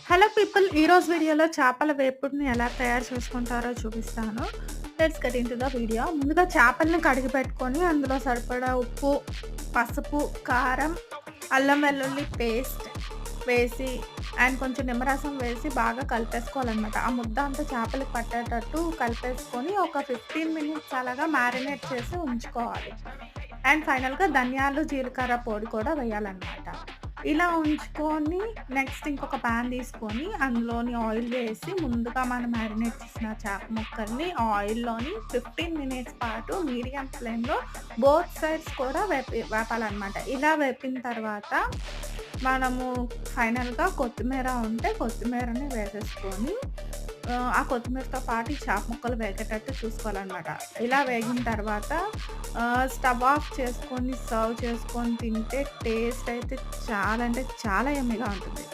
Hello people, ఈరోజు వీడియోలో చేపల వేపుడుని ఎలా తయారు చేసుకుంటారో చూపిస్తాను. Let's get into the video. ముందుగా చేపలను కడిగి పెట్టుకొని అందులో సరిపడా ఉప్పు, పసుపు, కారం, అల్లం వెల్లుల్లి పేస్ట్ వేసి అండ్ కొంచెం నిమ్మరసం వేసి బాగా కలిపేసుకోవాలనమాట. ఆ ముద్ద అంతా చేపలకి పట్టేటట్టు కలిపేసుకొని ఒక 15 మినిట్స్ అలాగా మ్యారినేట్ చేసి ఉంచుకోవాలి. అండ్ ఫైనల్‌గా ధనియాలు, జీలకర్ర పొడి కూడా వేయాలనమాట. ఇలా ఉంచుకొని నెక్స్ట్ ఇంకొక పాన్ తీసుకొని అందులోని ఆయిల్ వేసి ముందుగా మనం మ్యారినేట్ చేసిన చేప ముక్కల్ని ఆయిల్‌లోని 15 మినిట్స్ పాటు మీడియం ఫ్లేమ్‌లో బోత్ సైడ్స్ కూడా వేపాలనమాట. ఇలా వేపిన తర్వాత మనము ఫైనల్‌గా కొత్తిమీర ఉంటే కొత్తిమీరని వేసేసుకొని ఆ కొత్తిమీరతో పాటు ఈ చేప ముక్కలు వేగేటట్టు చూసుకోవాలనమాట. ఇలా వేగిన తర్వాత స్టవ్ ఆఫ్ చేసుకొని సర్వ్ చేసుకొని తింటే టేస్ట్ అయితే చాలా అంటే చాలా యమ్మీగా ఉంటుంది.